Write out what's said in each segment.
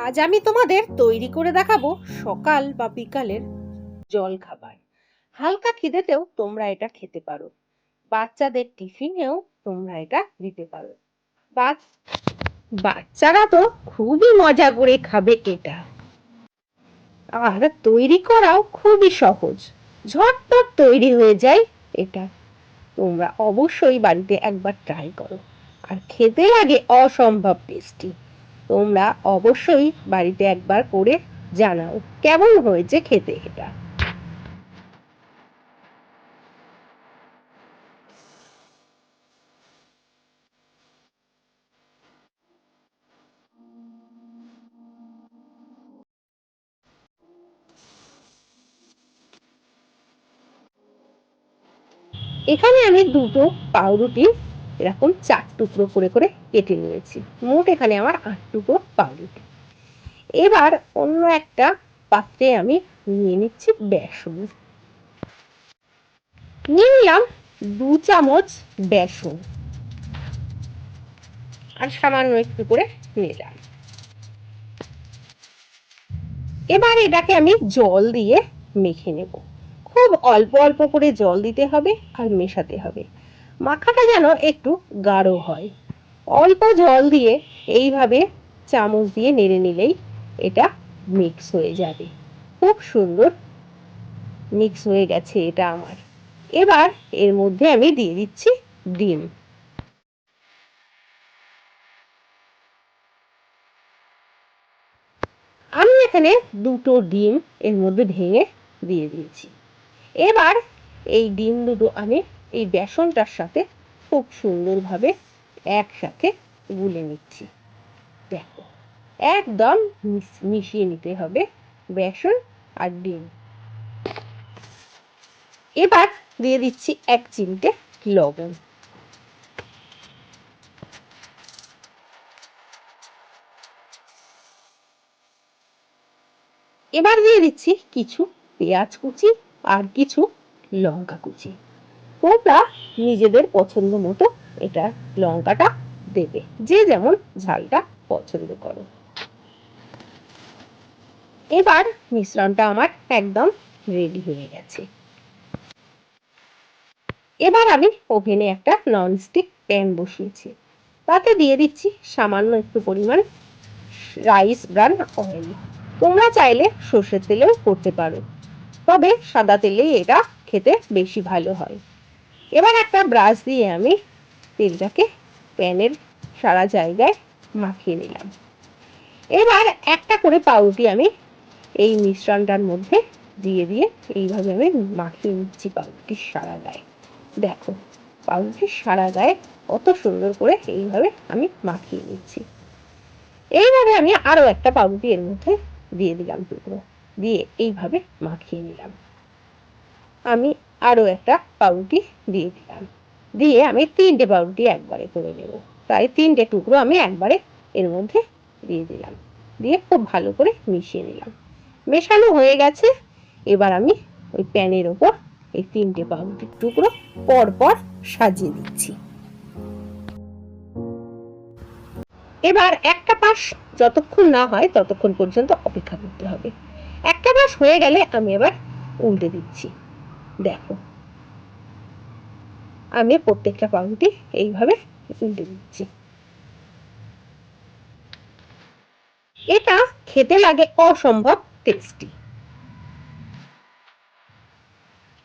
আজ আমি তোমাদের তৈরি করে দেখাবো সকাল বা বিকালের জল খাবার। হালকা খিদেতেও তোমরা এটা খেতে পারো, বাচ্চাদের টিফিনেও তোমরা এটা দিতে পারো। বাচ- বাচ্চারা তো খুবই মজা করে খাবে এটা। আর তৈরি করাও খুবই সহজ, ঝটপট তৈরি হয়ে যায় এটা। তোমরা অবশ্যই বাড়িতে একবার ট্রাই করো, আর খেতে লাগে অসম্ভব টেস্টি। তোমরা অবশ্যই বাড়িতে একবার করে জানাও কেমন হয়েছে খেতে এটা। এখানে আমি দুটো পাউরুটি এরকম 4 টুকরো করে করে কেটে নিয়েছি। মোট এখানে আমার 8 টুকরো পাউরুটি। এবার অন্য একটা পাত্রে আমি নিয়ে নিচ্ছি বেসন। নিয়ে নিলাম 2 চামচ বেসন, আর সামান্য একটু করে নিলাম। এবার এটাকে আমি জল দিয়ে মেখে নেব। খুব অল্প অল্প করে জল দিতে হবে আর মেশাতে হবে। মাখাটা যেন একটু গাঢ় হয়। অল্প জল দিয়ে এইভাবে চামচ দিয়ে নেড়ে নিলেই এটা মিক্স হয়ে যাবে। খুব সুন্দর মিক্স হয়ে গেছে এটা আমার। এবার এর মধ্যে আমি দিয়ে দিচ্ছি ডিম। আমি এখানে দুটো ডিম এর মধ্যে ভেঙে দিয়ে দিয়েছি। এবার এই ডিম দুটো আমি এই বেসনটার সাথে খুব সুন্দরভাবে একসাথে গুলে নিচ্ছি। দেখো, একদম মিশিয়ে নিতে হবে বেসন আর ডিম। এবার দিয়ে দিচ্ছি 1 চিমটে লবণ। এবার দিয়ে দিচ্ছি কিছু পেঁয়াজ কুচি আর কিছু লঙ্কা কুচি। তোমরা নিজেদের পছন্দ মতো এটা লঙ্কাটা দেবে, যে যেমন ঝালটা পছন্দ করো। এবার মিশ্রণটা আমার একদম রেডি হয়ে গেছে। এবার আমি ওভেনে একটা ননস্টিক প্যান বসিয়েছি। তাতে দিয়ে দিচ্ছি সামান্য একটু পরিমাণ রাইস ব্রান অয়েল। তোমরা চাইলে সর্ষের তেলেও করতে পারো, তবে সাদা তেলেই এটা খেতে বেশি ভালো হয়। এবার একটা ব্রাশ দিয়ে আমি তেলটাকে প্যানের সারা জায়গায় মাখিয়ে নিলাম। এবার একটা করে পাউরুটি আমি এই মিশ্রণটার মধ্যে দিয়ে দিয়ে এইভাবে আমি মাখিয়ে নিচ্ছি পাউরুটির সারা গায়ে। দেখো, পাউরুটির সারা গায়ে কত সুন্দর করে এইভাবে আমি মাখিয়ে নিচ্ছি। এইভাবে আমি আরো একটা পাউরুটি এর মধ্যে দিয়ে দিলাম টুকরো, দিয়ে এইভাবে মাখিয়ে নিলাম। আমি আরো একটা পাউরুটি দিয়ে দিলাম, দিয়ে আমি 3টে পাউরুটি একবারে করে নেব। তাই 3টে টুকরো আমি একবারে এর মধ্যে দিয়ে দিলাম, দিয়ে খুব ভালো করে মিশিয়ে নিলাম। মেশানো হয়ে গেছে। এবার আমি ওই প্যানের ওপর এই 3টে পাউরুটির টুকরো পর পর সাজিয়ে দিচ্ছি। এবার একটা পাশ যতক্ষণ না হয় ততক্ষণ পর্যন্ত অপেক্ষা করতে হবে। একটা পাশ হয়ে গেলে আমি এবার উল্টে দিচ্ছি। দেখো, আমি প্রত্যেকটা পাউরুটি এইভাবে উল্টে দিচ্ছি। এটা খেতে লাগে অসম্ভব টেস্টি।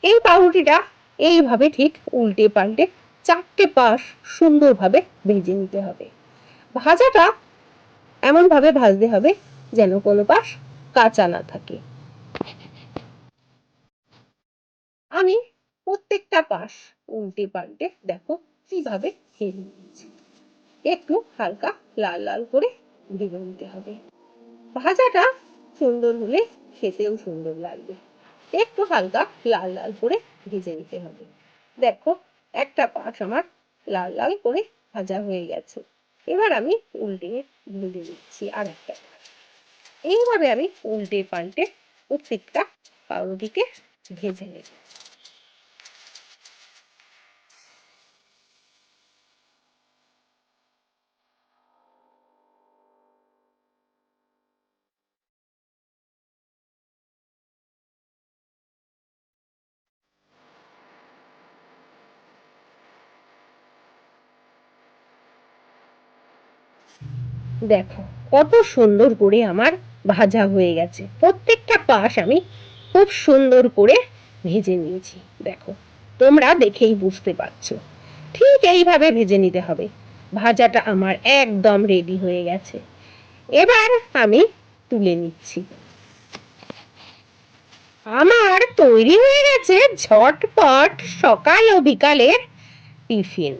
এই পাউরুটিটা এইভাবে ঠিক উল্টে পাল্টে 4টে পাশ সুন্দরভাবে ভেজে নিতে হবে। ভাজাটা এমন ভাবে ভাজতে হবে যেন কোনো পাশ কাঁচা না থাকে। আমি প্রত্যেকটা পাশ উল্টে পাল্টে দেখো কিভাবে ভেজে নিচ্ছি। একটু হালকা লাল লাল করে ভেজে নিতে হবে। ভাজাটা সুন্দর হলে খেতেও সুন্দর লাগবে। একটু হালকা লাল লাল করে ভেজে নিতে হবে। দেখো, একটা পাশ আমার লাল লাল করে ভাজা হয়ে গেছে। এবার আমি উল্টে ভেজে দিচ্ছি আর একটা পাশ। এইভাবে আমি উল্টে পাল্টে প্রত্যেকটা পাউরুটিকে ভেজে নেব। দেখো কত সুন্দর করে আমার ভাজা হয়ে গেছে। প্রত্যেকটা পাশ আমি খুব সুন্দর করে ভেজে নিয়েছি। দেখো তোমরা দেখেই বুঝতে পারছো, ঠিক এইভাবে ভেজে নিতে হবে। ভাজাটা আমার একদম রেডি হয়ে গেছে। এবার আমি তুলে নিচ্ছি। আমার তৈরি হয়ে গেছে ঝটপট সকাল ও বিকালের টিফিন।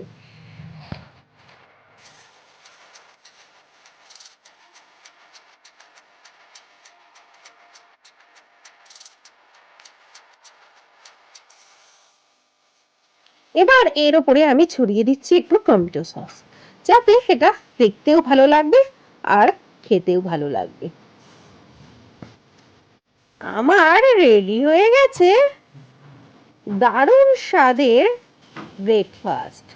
এবার এর উপরে আমি ছড়িয়ে দিচ্ছি একটু টমেটো সস, যাতে সেটা দেখতেও ভালো লাগবে আর খেতেও ভালো লাগবে। আমার রেডি হয়ে গেছে দারুণ স্বাদের ব্রেকফাস্ট।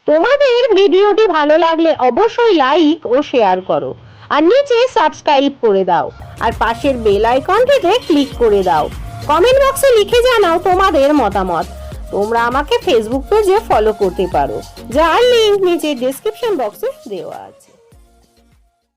তোমাদের ভিডিওটি ভালো লাগলে অবশ্যই লাইক ও শেয়ার করো, আর নিচে সাবস্ক্রাইব করে দাও, আর পাশের বেল আইকনটিতে ক্লিক করে দাও। কমেন্ট বক্সে লিখে জানাও তোমাদের মতামত। তোমরা আমাকে ফেসবুক পেজে ফলো করতে পারো, যার লিংক নিচে ডেসক্রিপশন বক্সে দেওয়া আছে।